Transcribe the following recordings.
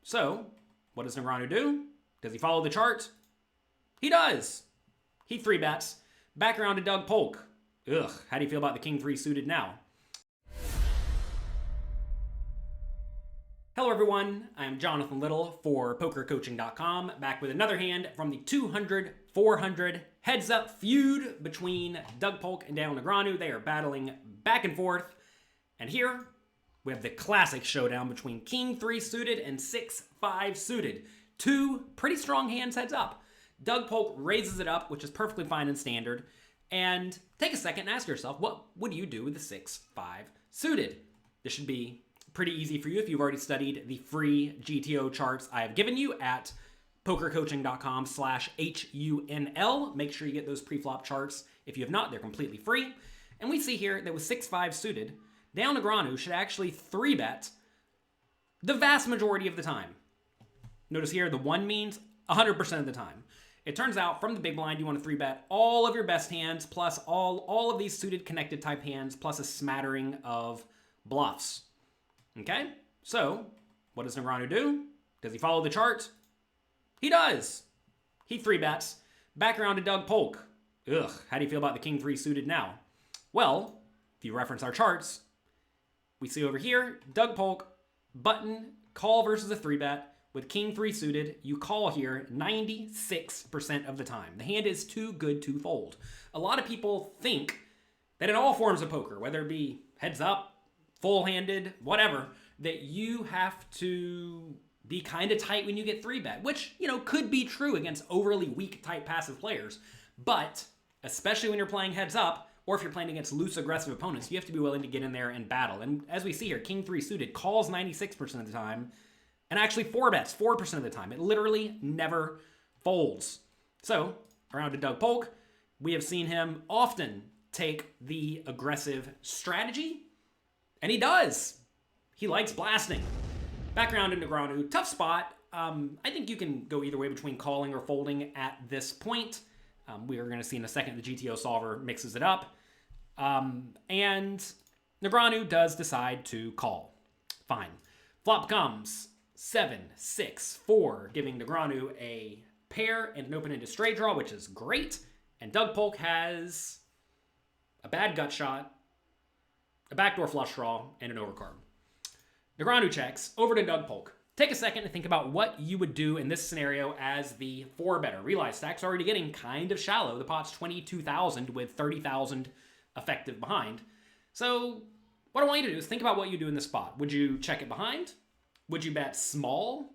So, what does Negreanu do? Does he follow the chart? He does. He 3-bets. Back around to Doug Polk. Ugh, how do you feel about the King 3 suited now? Hello everyone, I'm Jonathan Little for PokerCoaching.com, back with another hand from the 200-400 heads-up feud between Doug Polk and Daniel Negreanu. They are battling back and forth, and here we have the classic showdown between King 3 suited and 6-5 suited. Two pretty strong hands heads up. Doug Polk raises it up, which is perfectly fine in standard, and take a second and ask yourself, what would you do with the 6-5 suited? This should be pretty easy for you if you've already studied the free GTO charts I have given you at pokercoaching.com/HUNL. Make sure you get those pre-flop charts. If you have not, they're completely free. And we see here that with 6-5 suited, Daniel Negreanu should actually 3-bet the vast majority of the time. Notice here, the 1 means 100% of the time. It turns out from the big blind, you want to 3-bet all of your best hands, plus all of these suited connected type hands, plus a smattering of bluffs. Okay, so what does Negreanu do? Does he follow the chart? He does. He 3-bets. Back around to Doug Polk. Ugh, how do you feel about the King 3 suited now? Well, if you reference our charts, we see over here, Doug Polk, button, call versus a 3-bet. With King 3 suited, you call here 96% of the time. The hand is too good to fold. A lot of people think that in all forms of poker, whether it be heads up, full-handed, whatever, that you have to be kind of tight when you get 3-bet, which, you know, could be true against overly weak type passive players. But especially when you're playing heads up, or if you're playing against loose aggressive opponents, you have to be willing to get in there and battle. And as we see here, King 3 suited calls 96% of the time, and actually 4-bets 4% of the time. It literally never folds. So, around to Doug Polk, we have seen him often take the aggressive strategy, and he does. He likes blasting. Back around to Negreanu. Tough spot. I think you can go either way between calling or folding at this point. We are going to see in a second the GTO solver mixes it up. And Negreanu does decide to call. Fine. Flop comes 7-6-4, giving Negreanu a pair and an open-ended straight draw, which is great. And Doug Polk has a bad gut shot, a backdoor flush draw, and an overcard. Negreanu checks over to Doug Polk. Take a second to think about what you would do in this scenario as the 4-better. Realize stack's already getting kind of shallow. The pot's 22,000 with 30,000 effective behind. So what I want you to do is think about what you do in this spot. Would you check it behind? Would you bet small,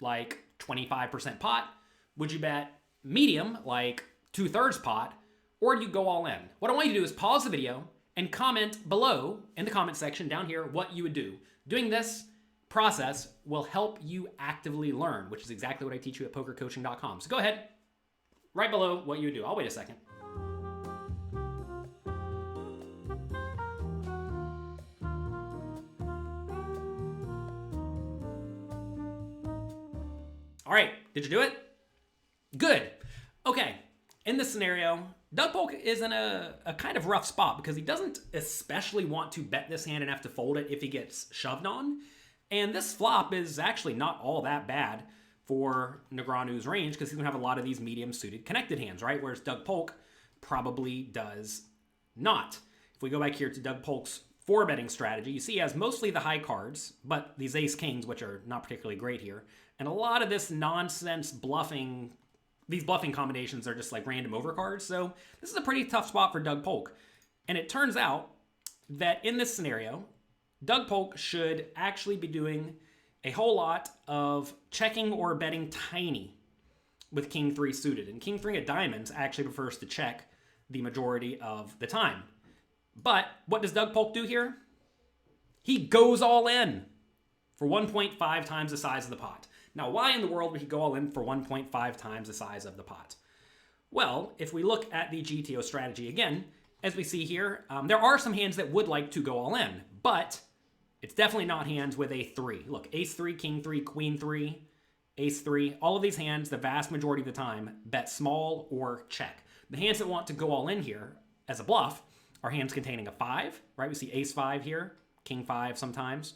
like 25% pot? Would you bet medium, like 2/3 pot? Or do you go all in? What I want you to do is pause the video and comment below in the comment section down here what you would do. Doing this process will help you actively learn, which is exactly what I teach you at pokercoaching.com. So go ahead, right below what you would do. I'll wait a second. All right, did you do it? Good. Okay, in this scenario, Doug Polk is in a kind of rough spot because he doesn't especially want to bet this hand and have to fold it if he gets shoved on. And this flop is actually not all that bad for Negreanu's range because he's going to have a lot of these medium-suited connected hands, right? Whereas Doug Polk probably does not. If we go back here to Doug Polk's 4-betting strategy, you see he has mostly the high cards, but these ace-kings, which are not particularly great here, and a lot of this nonsense bluffing. These bluffing combinations are just like random overcards. So this is a pretty tough spot for Doug Polk. And it turns out that in this scenario, Doug Polk should actually be doing a whole lot of checking or betting tiny with King 3 suited. And King 3 of diamonds actually prefers to check the majority of the time. But what does Doug Polk do here? He goes all in for 1.5 times the size of the pot. Now, why in the world would he go all in for 1.5 times the size of the pot? Well, if we look at the GTO strategy again, as we see here, there are some hands that would like to go all in, but it's definitely not hands with a 3. Look, ace 3, king 3, queen 3, ace 3, all of these hands, the vast majority of the time, bet small or check. The hands that want to go all in here as a bluff are hands containing a 5, right? We see ace 5 here, king 5 sometimes,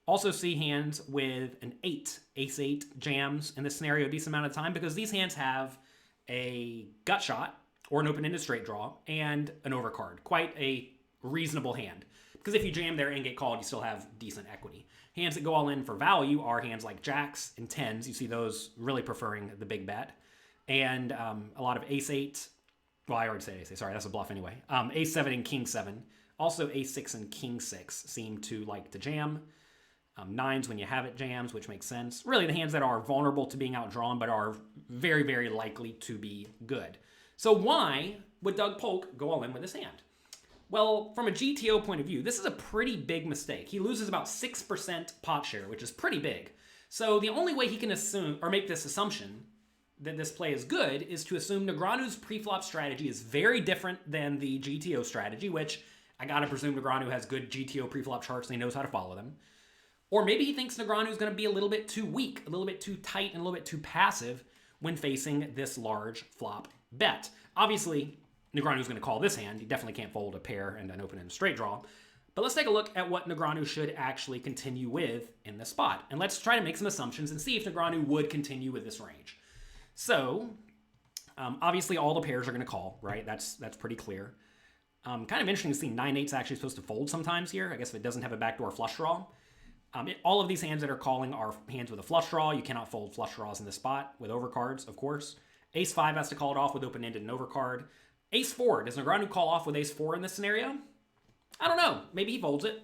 Also see hands with an 8, ace-8 jams in this scenario a decent amount of time because these hands have a gut shot or an open-ended straight draw and an overcard. Quite a reasonable hand. Because if you jam there and get called, you still have decent equity. Hands that go all in for value are hands like jacks and 10s. You see those really preferring the big bet. And a lot of ace-8. Well, I already said ace-8. Sorry, that's a bluff anyway. Ace-7 and king-7. Also ace-6 and king-6 seem to like to jam. 9s when you have it jams, which makes sense. Really the hands that are vulnerable to being outdrawn but are very, very likely to be good. So why would Doug Polk go all in with this hand? Well, from a GTO point of view, this is a pretty big mistake. He loses about 6% pot share, which is pretty big. So the only way he can assume or make this assumption that this play is good is to assume Negreanu's preflop strategy is very different than the GTO strategy, which I gotta presume Negreanu has good GTO preflop charts and he knows how to follow them. Or maybe he thinks Negreanu is going to be a little bit too weak, a little bit too tight, and a little bit too passive when facing this large flop bet. Obviously, Negreanu is going to call this hand. He definitely can't fold a pair and an open and straight draw. But let's take a look at what Negreanu should actually continue with in this spot. And let's try to make some assumptions and see if Negreanu would continue with this range. So, obviously all the pairs are going to call, right? That's pretty clear. Kind of interesting to see 9-8's actually supposed to fold sometimes here. I guess if it doesn't have a backdoor flush draw. All of these hands that are calling are hands with a flush draw. You cannot fold flush draws in this spot with overcards, of course. Ace-5 has to call it off with open-ended and overcard. Ace-4, does Negreanu call off with Ace-4 in this scenario? I don't know. Maybe he folds it.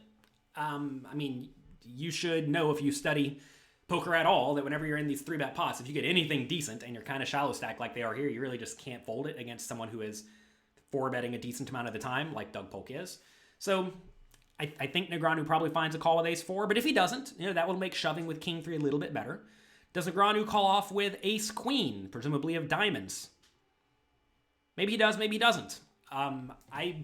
I mean, you should know if you study poker at all that whenever you're in these 3-bet pots, if you get anything decent and you're kind of shallow stacked like they are here, you really just can't fold it against someone who is 4-betting a decent amount of the time, like Doug Polk is. So I think Negreanu probably finds a call with Ace-4, but if he doesn't, that will make shoving with King-3 a little bit better. Does Negreanu call off with Ace-Queen, presumably of diamonds? Maybe he does, maybe he doesn't. I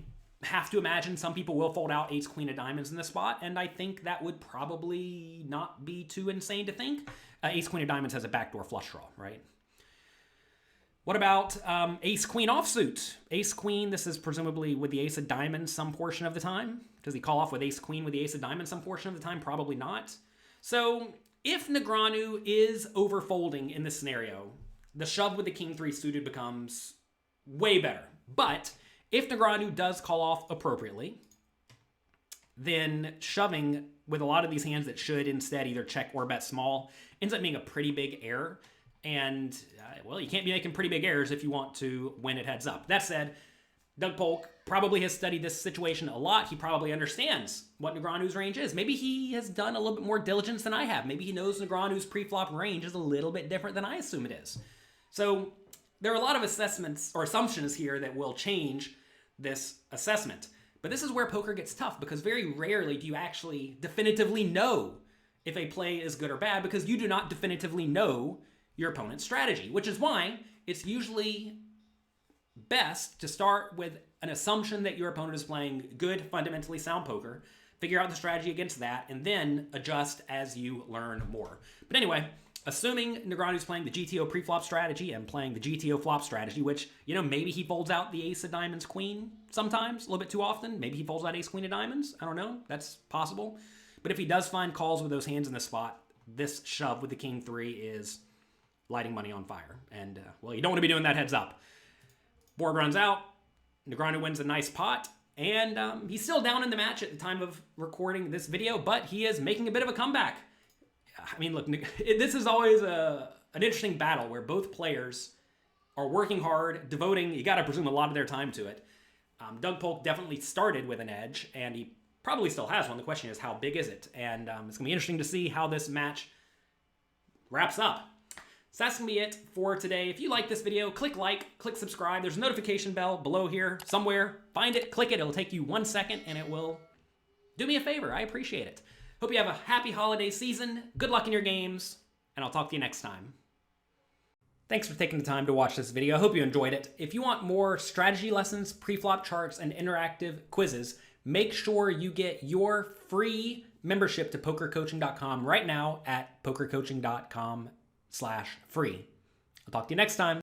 have to imagine some people will fold out Ace-Queen of diamonds in this spot, and I think that would probably not be too insane to think. Ace-Queen of diamonds has a backdoor flush draw, right? What about Ace-Queen offsuit? Ace-Queen, this is presumably with the Ace of diamonds some portion of the time. Does he call off with Ace-Queen with the Ace of diamonds some portion of the time? Probably not. So if Negreanu is overfolding in this scenario, the shove with the King-3 suited becomes way better. But if Negreanu does call off appropriately, then shoving with a lot of these hands that should instead either check or bet small ends up being a pretty big error. And, well, you can't be making pretty big errors if you want to win it heads up. That said, Doug Polk probably has studied this situation a lot. He probably understands what Negreanu's range is. Maybe he has done a little bit more diligence than I have. Maybe he knows Negreanu's preflop range is a little bit different than I assume it is. So there are a lot of assessments or assumptions here that will change this assessment. But this is where poker gets tough because very rarely do you actually definitively know if a play is good or bad because you do not definitively know your opponent's strategy, which is why it's usually best to start with an assumption that your opponent is playing good, fundamentally sound poker, figure out the strategy against that, and then adjust as you learn more. But anyway, assuming Negreanu's playing the GTO preflop strategy and playing the GTO flop strategy, which, maybe he folds out the Ace of Diamonds Queen sometimes, a little bit too often. Maybe he folds out Ace Queen of Diamonds. I don't know. That's possible. But if he does find calls with those hands in the spot, this shove with the King-3 is lighting money on fire. And, well, you don't want to be doing that heads up. Board runs out. Negreanu wins a nice pot. And he's still down in the match at the time of recording this video, but he is making a bit of a comeback. I mean, look, this is always an interesting battle where both players are working hard, devoting, you got to presume, a lot of their time to it. Doug Polk definitely started with an edge, and he probably still has one. The question is, how big is it? And it's going to be interesting to see how this match wraps up. So that's going to be it for today. If you like this video, click like, click subscribe. There's a notification bell below here somewhere. Find it, click it. It'll take you 1 second, and it will do me a favor. I appreciate it. Hope you have a happy holiday season. Good luck in your games, and I'll talk to you next time. Thanks for taking the time to watch this video. I hope you enjoyed it. If you want more strategy lessons, preflop charts, and interactive quizzes, make sure you get your free membership to pokercoaching.com right now at pokercoaching.com/free. I'll talk to you next time.